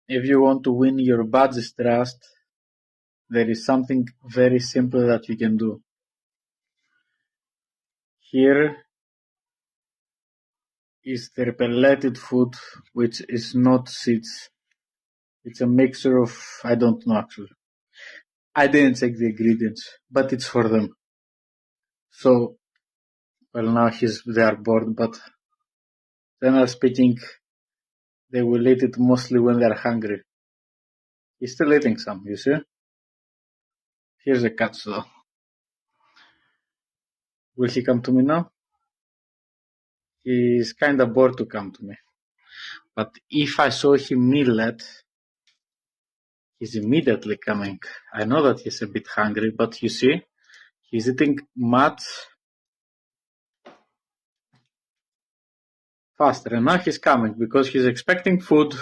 if you want to win your budgies' trust, there is something very simple that you can do. Here is the pelleted food, which is not seeds. It's a mixture of, I don't know actually. I didn't check the ingredients, but it's for them. So, well, now they are bored, but generally speaking, they will eat it mostly when they're hungry. He's still eating some, you see? Here's a catch though. Will he come to me now? He's kinda bored to come to me. But if I show him millet, he's immediately coming. I know that he's a bit hungry, but you see, he's eating much faster. And now he's coming because he's expecting food